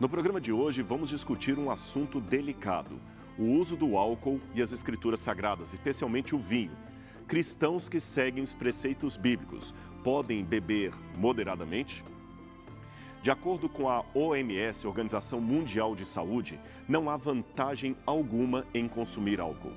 No programa de hoje, vamos discutir um assunto delicado: o uso do álcool e as escrituras sagradas, especialmente o vinho. Cristãos que seguem os preceitos bíblicos podem beber moderadamente? De acordo com a OMS, Organização Mundial de Saúde, não há vantagem alguma em consumir álcool.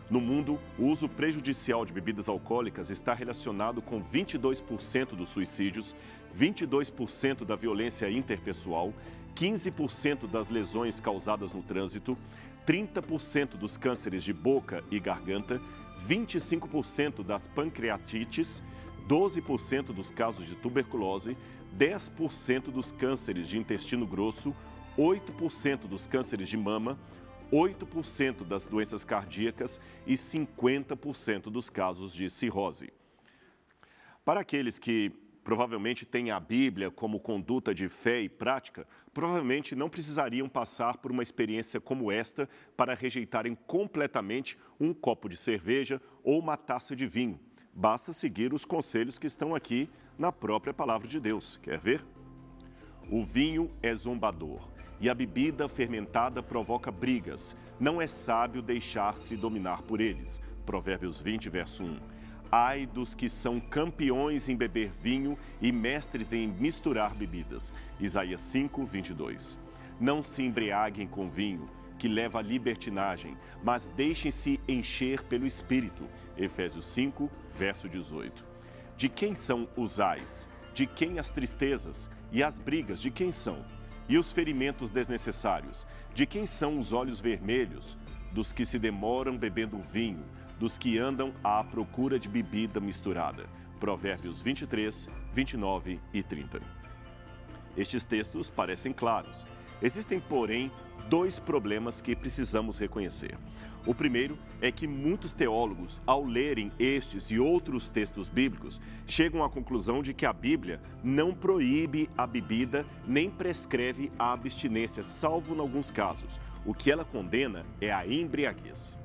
No mundo, o uso prejudicial de bebidas alcoólicas está relacionado com 22% dos suicídios, 22% da violência interpessoal, 15% das lesões causadas no trânsito, 30% dos cânceres de boca e garganta, 25% das pancreatites, 12% dos casos de tuberculose, 10% dos cânceres de intestino grosso, 8% dos cânceres de mama, 8% das doenças cardíacas e 50% dos casos de cirrose. Para aqueles que provavelmente têm a Bíblia como conduta de fé e prática, provavelmente não precisariam passar por uma experiência como esta para rejeitarem completamente um copo de cerveja ou uma taça de vinho. Basta seguir os conselhos que estão aqui na própria palavra de Deus. Quer ver? O vinho é zombador e a bebida fermentada provoca brigas. Não é sábio deixar-se dominar por eles. Provérbios 20, verso 1. Ai dos que são campeões em beber vinho e mestres em misturar bebidas. Isaías 5, 22. Não se embriaguem com vinho, que leva à libertinagem, mas deixem-se encher pelo Espírito. Efésios 5, verso 18. De quem são os ais? De quem as tristezas? E as brigas, de quem são? E os ferimentos desnecessários? De quem são os olhos vermelhos? Dos que se demoram bebendo vinho, dos que andam à procura de bebida misturada. Provérbios 23, 29 e 30. Estes textos parecem claros. Existem, porém, dois problemas que precisamos reconhecer. O primeiro é que muitos teólogos, ao lerem estes e outros textos bíblicos, chegam à conclusão de que a Bíblia não proíbe a bebida nem prescreve a abstinência, salvo em alguns casos. O que ela condena é a embriaguez.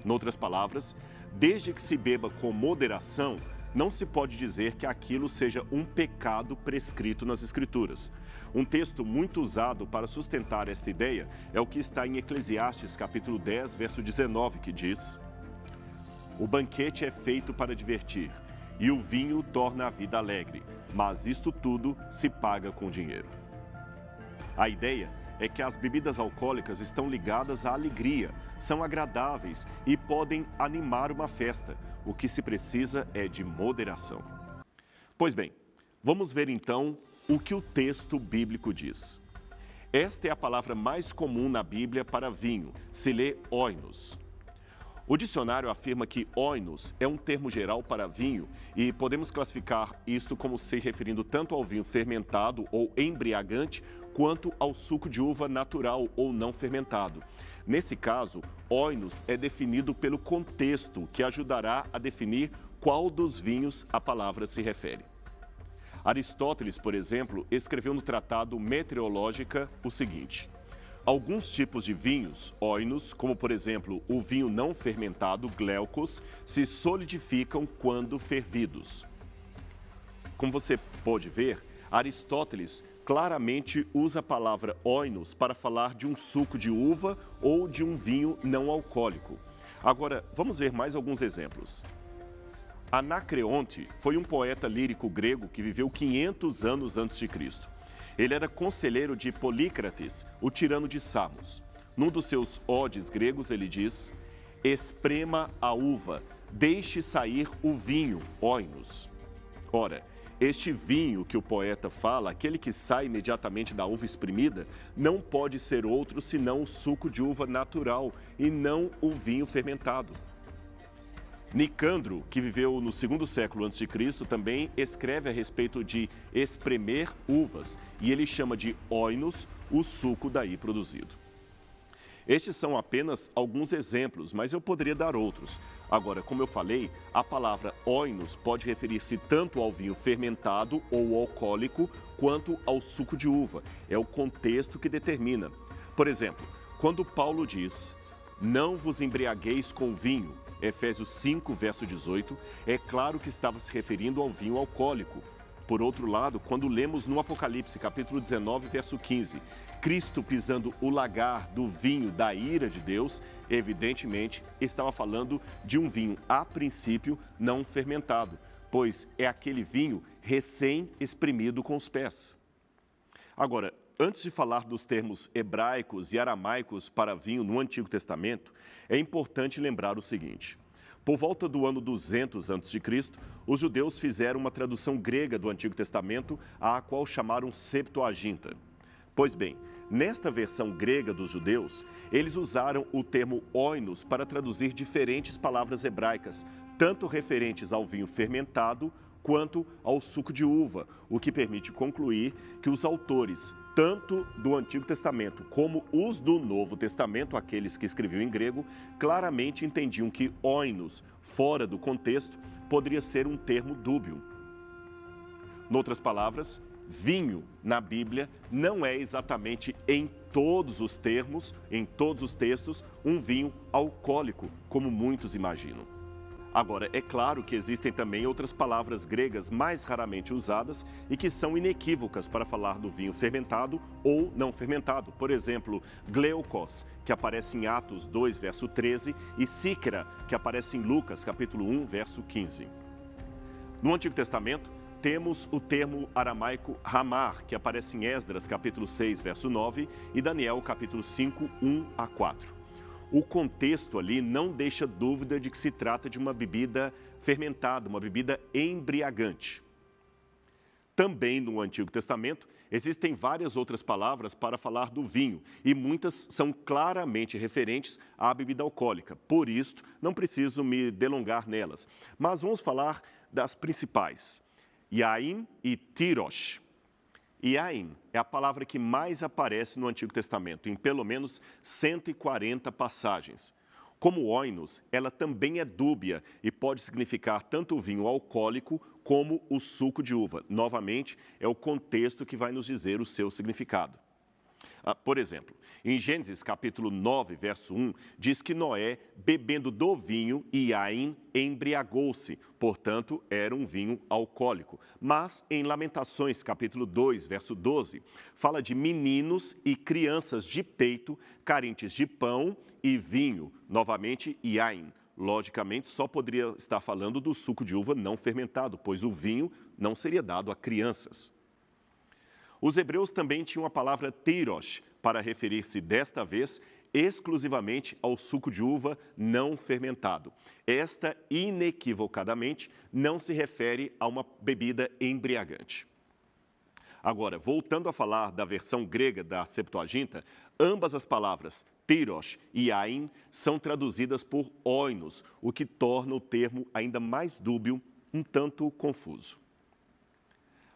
Noutras palavras, desde que se beba com moderação, não se pode dizer que aquilo seja um pecado prescrito nas Escrituras. Um texto muito usado para sustentar esta ideia é o que está em Eclesiastes, capítulo 10, verso 19, que diz: O banquete é feito para divertir, e o vinho torna a vida alegre, mas isto tudo se paga com dinheiro. A ideia é que as bebidas alcoólicas estão ligadas à alegria, são agradáveis e podem animar uma festa. O que se precisa é de moderação. Pois bem, vamos ver então o que o texto bíblico diz. Esta é a palavra mais comum na Bíblia para vinho, se lê oinos. O dicionário afirma que oinos é um termo geral para vinho e podemos classificar isto como se referindo tanto ao vinho fermentado ou embriagante, quanto ao suco de uva natural ou não fermentado. Nesse caso, oinos é definido pelo contexto, que ajudará a definir qual dos vinhos a palavra se refere. Aristóteles, por exemplo, escreveu no tratado Meteorológica o seguinte: alguns tipos de vinhos, oinos, como por exemplo o vinho não fermentado, glaucos, se solidificam quando fervidos. Como você pode ver, Aristóteles claramente usa a palavra oinos para falar de um suco de uva ou de um vinho não alcoólico. Agora, vamos ver mais alguns exemplos. Anacreonte foi um poeta lírico grego que viveu 500 anos antes de Cristo. Ele era conselheiro de Polícrates, o tirano de Samos. Num dos seus odes gregos, ele diz: esprema a uva, deixe sair o vinho, oinos. Ora, este vinho que o poeta fala, aquele que sai imediatamente da uva espremida, não pode ser outro senão o suco de uva natural e não o vinho fermentado. Nicandro, que viveu no 2º século a.C., também escreve a respeito de espremer uvas e ele chama de oinos o suco daí produzido. Estes são apenas alguns exemplos, mas eu poderia dar outros. Agora, como eu falei, a palavra oinos pode referir-se tanto ao vinho fermentado ou alcoólico, quanto ao suco de uva. É o contexto que determina. Por exemplo, quando Paulo diz: não vos embriagueis com vinho, Efésios 5, verso 18, é claro que estava se referindo ao vinho alcoólico. Por outro lado, quando lemos no Apocalipse, capítulo 19, verso 15, Cristo pisando o lagar do vinho da ira de Deus, evidentemente estava falando de um vinho, a princípio, não fermentado, pois é aquele vinho recém-espremido com os pés. Agora, antes de falar dos termos hebraicos e aramaicos para vinho no Antigo Testamento, é importante lembrar o seguinte. Por volta do ano 200 a.C., os judeus fizeram uma tradução grega do Antigo Testamento, a qual chamaram Septuaginta. Pois bem, nesta versão grega dos judeus, eles usaram o termo oinos para traduzir diferentes palavras hebraicas, tanto referentes ao vinho fermentado quanto ao suco de uva, o que permite concluir que os autores, tanto do Antigo Testamento como os do Novo Testamento, aqueles que escreviam em grego, claramente entendiam que oinos, fora do contexto, poderia ser um termo dúbio. Em outras palavras, vinho na Bíblia não é exatamente em todos os termos, em todos os textos, um vinho alcoólico, como muitos imaginam. Agora, é claro que existem também outras palavras gregas mais raramente usadas e que são inequívocas para falar do vinho fermentado ou não fermentado. Por exemplo, gleukos, que aparece em Atos 2, verso 13, e síkera, que aparece em Lucas, capítulo 1, verso 15. No Antigo Testamento, temos o termo aramaico ramar, que aparece em Esdras, capítulo 6, verso 9, e Daniel, capítulo 5, 1 a 4. O contexto ali não deixa dúvida de que se trata de uma bebida fermentada, uma bebida embriagante. Também no Antigo Testamento, existem várias outras palavras para falar do vinho, e muitas são claramente referentes à bebida alcoólica. Por isso, não preciso me delongar nelas, mas vamos falar das principais. Yain e tirosh. Yain é a palavra que mais aparece no Antigo Testamento, em pelo menos 140 passagens. Como oinos, ela também é dúbia e pode significar tanto o vinho alcoólico como o suco de uva. Novamente, é o contexto que vai nos dizer o seu significado. Por exemplo, em Gênesis capítulo 9, verso 1, diz que Noé, bebendo do vinho, Yain, embriagou-se, portanto, era um vinho alcoólico. Mas em Lamentações capítulo 2, verso 12, fala de meninos e crianças de peito, carentes de pão e vinho, novamente Yain. Logicamente, só poderia estar falando do suco de uva não fermentado, pois o vinho não seria dado a crianças. Os hebreus também tinham a palavra tirosh para referir-se desta vez exclusivamente ao suco de uva não fermentado. Esta, inequivocadamente, não se refere a uma bebida embriagante. Agora, voltando a falar da versão grega da Septuaginta, ambas as palavras tirosh e yain são traduzidas por oinos, o que torna o termo ainda mais dúbio, um tanto confuso.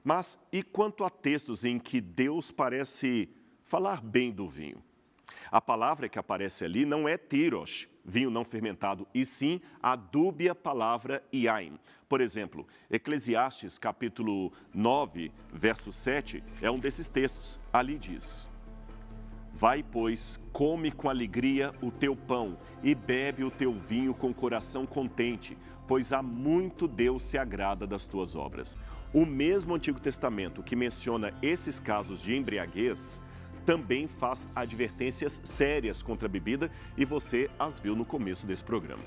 Mas e quanto a textos em que Deus parece falar bem do vinho? A palavra que aparece ali não é tirosh, vinho não fermentado, e sim a dúbia palavra yain. Por exemplo, Eclesiastes capítulo 9, verso 7, é um desses textos. Ali diz: vai, pois, come com alegria o teu pão e bebe o teu vinho com coração contente, pois há muito Deus se agrada das tuas obras. O mesmo Antigo Testamento que menciona esses casos de embriaguez também faz advertências sérias contra a bebida e você as viu no começo desse programa.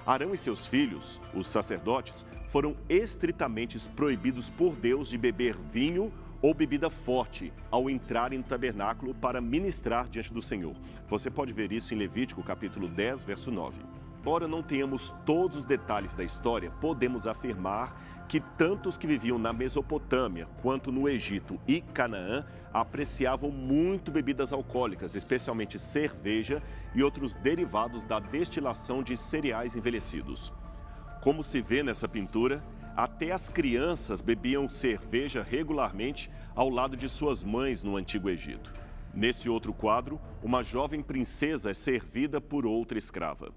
Arão e seus filhos, os sacerdotes, foram estritamente proibidos por Deus de beber vinho ou bebida forte ao entrarem no tabernáculo para ministrar diante do Senhor. Você pode ver isso em Levítico capítulo 10, verso 9. Embora não tenhamos todos os detalhes da história, podemos afirmar que tanto os que viviam na Mesopotâmia quanto no Egito e Canaã apreciavam muito bebidas alcoólicas, especialmente cerveja e outros derivados da destilação de cereais envelhecidos. Como se vê nessa pintura, até as crianças bebiam cerveja regularmente ao lado de suas mães no Antigo Egito. Nesse outro quadro, uma jovem princesa é servida por outra escrava.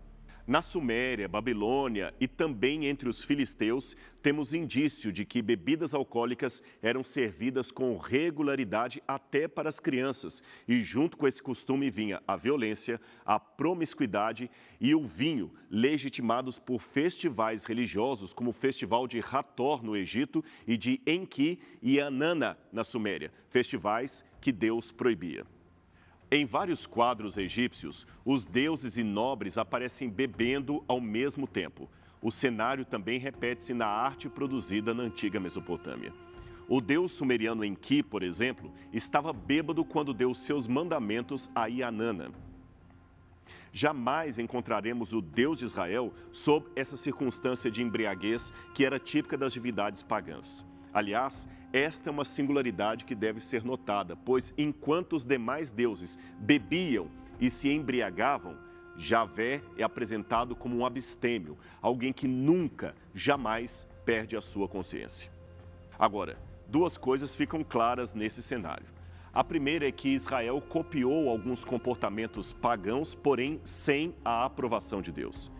Na Suméria, Babilônia e também entre os filisteus, temos indício de que bebidas alcoólicas eram servidas com regularidade até para as crianças. E junto com esse costume vinha a violência, a promiscuidade e o vinho, legitimados por festivais religiosos como o festival de Hathor no Egito e de Enki e Anana na Suméria, festivais que Deus proibia. Em vários quadros egípcios, os deuses e nobres aparecem bebendo ao mesmo tempo. O cenário também repete-se na arte produzida na antiga Mesopotâmia. O deus sumeriano Enki, por exemplo, estava bêbado quando deu seus mandamentos a Inanna. Jamais encontraremos o Deus de Israel sob essa circunstância de embriaguez que era típica das divindades pagãs. Aliás, esta é uma singularidade que deve ser notada, pois enquanto os demais deuses bebiam e se embriagavam, Javé é apresentado como um abstêmio, alguém que nunca, jamais perde a sua consciência. Agora, duas coisas ficam claras nesse cenário. A primeira é que Israel copiou alguns comportamentos pagãos, porém sem a aprovação de Deus.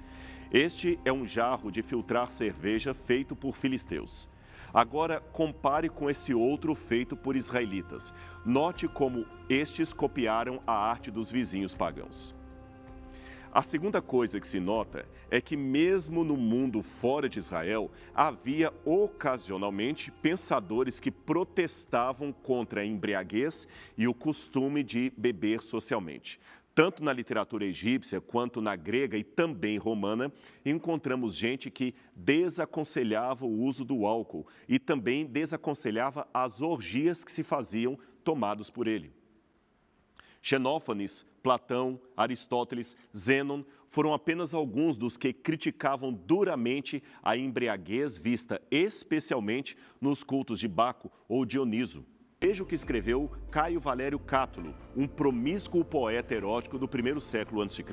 Este é um jarro de filtrar cerveja feito por filisteus. Agora, compare com esse outro feito por israelitas. Note como estes copiaram a arte dos vizinhos pagãos. A segunda coisa que se nota é que mesmo no mundo fora de Israel, havia ocasionalmente pensadores que protestavam contra a embriaguez e o costume de beber socialmente. Tanto na literatura egípcia quanto na grega e também romana, encontramos gente que desaconselhava o uso do álcool e também desaconselhava as orgias que se faziam tomados por ele. Xenófanes, Platão, Aristóteles, Zênon foram apenas alguns dos que criticavam duramente a embriaguez vista especialmente nos cultos de Baco ou Dioniso. Veja o que escreveu Caio Valério Cátulo, um promíscuo poeta erótico do primeiro século a.C.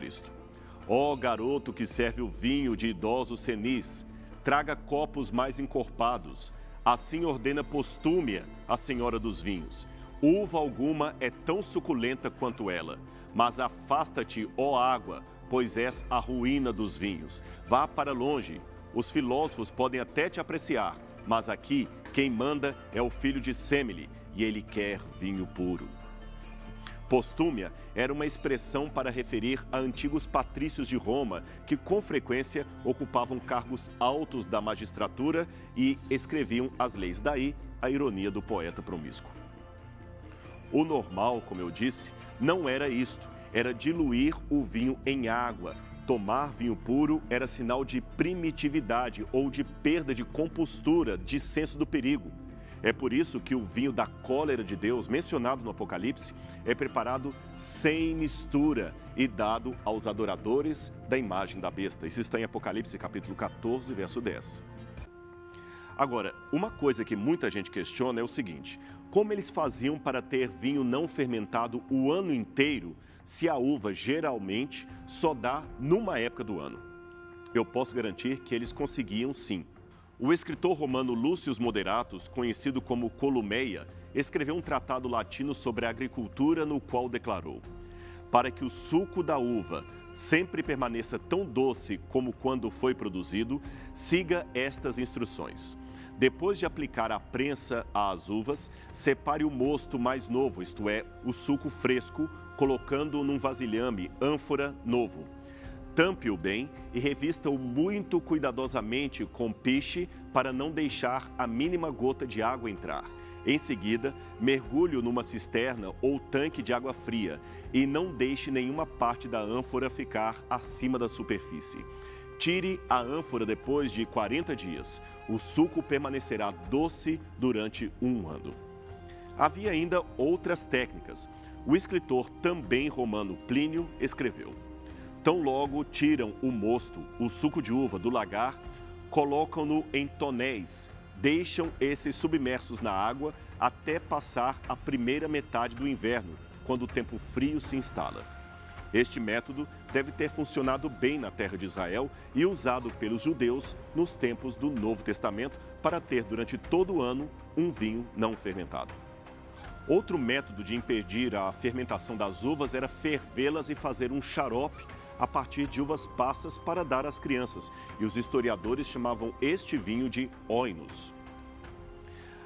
Ó garoto que serve o vinho de idosos senis, traga copos mais encorpados, assim ordena Postúmia, a senhora dos vinhos. Uva alguma é tão suculenta quanto ela, mas afasta-te, ó água, pois és a ruína dos vinhos. Vá para longe, os filósofos podem até te apreciar, mas aqui quem manda é o filho de Semele, e ele quer vinho puro. Postúmia era uma expressão para referir a antigos patrícios de Roma que com frequência ocupavam cargos altos da magistratura e escreviam as leis. Daí a ironia do poeta promíscuo. O normal, como eu disse, não era isto, era diluir o vinho em água. Tomar vinho puro era sinal de primitividade ou de perda de compostura, de senso do perigo. É por isso que o vinho da cólera de Deus, mencionado no Apocalipse, é preparado sem mistura e dado aos adoradores da imagem da besta. Isso está em Apocalipse, capítulo 14, verso 10. Agora, uma coisa que muita gente questiona é o seguinte: como eles faziam para ter vinho não fermentado o ano inteiro, se a uva geralmente só dá numa época do ano? Eu posso garantir que eles conseguiam sim. O escritor romano Lúcio Moderatus, conhecido como Columeia, escreveu um tratado latino sobre a agricultura no qual declarou: para que o suco da uva sempre permaneça tão doce como quando foi produzido, siga estas instruções. Depois de aplicar a prensa às uvas, separe o mosto mais novo, isto é, o suco fresco, colocando-o num vasilhame, ânfora novo. Tampe-o bem e revista-o muito cuidadosamente com piche para não deixar a mínima gota de água entrar. Em seguida, mergulhe-o numa cisterna ou tanque de água fria e não deixe nenhuma parte da ânfora ficar acima da superfície. Tire a ânfora depois de 40 dias. O suco permanecerá doce durante um ano. Havia ainda outras técnicas. O escritor também romano Plínio escreveu: tão logo tiram o mosto, o suco de uva do lagar, colocam-no em tonéis, deixam esses submersos na água até passar a primeira metade do inverno, quando o tempo frio se instala. Este método deve ter funcionado bem na terra de Israel e usado pelos judeus nos tempos do Novo Testamento para ter durante todo o ano um vinho não fermentado. Outro método de impedir a fermentação das uvas era fervê-las e fazer um xarope a partir de uvas passas para dar às crianças, e os historiadores chamavam este vinho de oinos.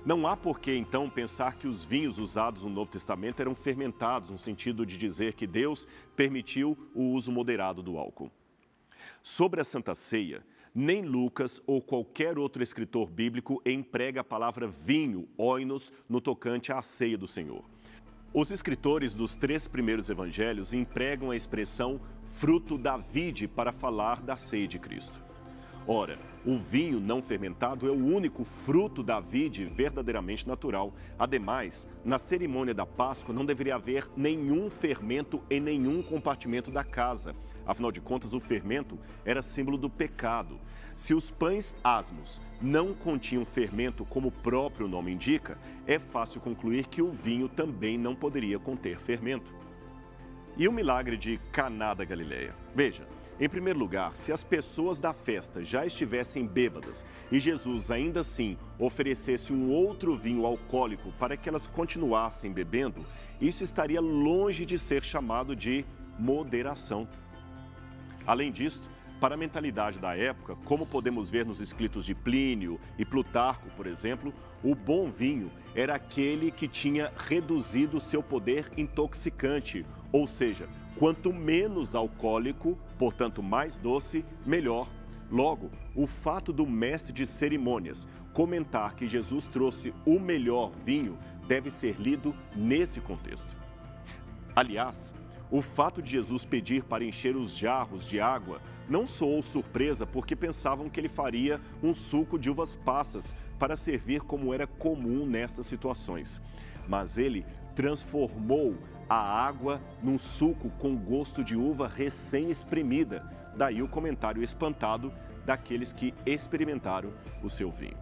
Não há por que, então, pensar que os vinhos usados no Novo Testamento eram fermentados, no sentido de dizer que Deus permitiu o uso moderado do álcool. Sobre a Santa Ceia, nem Lucas ou qualquer outro escritor bíblico emprega a palavra vinho, oinos, no tocante à ceia do Senhor. Os escritores dos 3 primeiros evangelhos empregam a expressão fruto da vide para falar da ceia de Cristo. Ora, o vinho não fermentado é o único fruto da vide verdadeiramente natural. Ademais, na cerimônia da Páscoa não deveria haver nenhum fermento em nenhum compartimento da casa. Afinal de contas, o fermento era símbolo do pecado. Se os pães asmos não continham fermento, como o próprio nome indica, é fácil concluir que o vinho também não poderia conter fermento. E o milagre de Caná da Galileia? Veja, em primeiro lugar, se as pessoas da festa já estivessem bêbadas e Jesus ainda assim oferecesse um outro vinho alcoólico para que elas continuassem bebendo, isso estaria longe de ser chamado de moderação. Além disto, para a mentalidade da época, como podemos ver nos escritos de Plínio e Plutarco, por exemplo, o bom vinho era aquele que tinha reduzido seu poder intoxicante, ou seja, quanto menos alcoólico, portanto mais doce, melhor. Logo, o fato do mestre de cerimônias comentar que Jesus trouxe o melhor vinho deve ser lido nesse contexto. Aliás, o fato de Jesus pedir para encher os jarros de água não soou surpresa porque pensavam que ele faria um suco de uvas passas para servir como era comum nestas situações. Mas ele transformou a água num suco com gosto de uva recém-espremida. Daí o comentário espantado daqueles que experimentaram o seu vinho.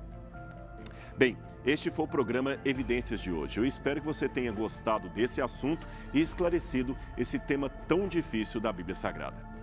Bem, este foi o programa Evidências de hoje. Eu espero que você tenha gostado desse assunto e esclarecido esse tema tão difícil da Bíblia Sagrada.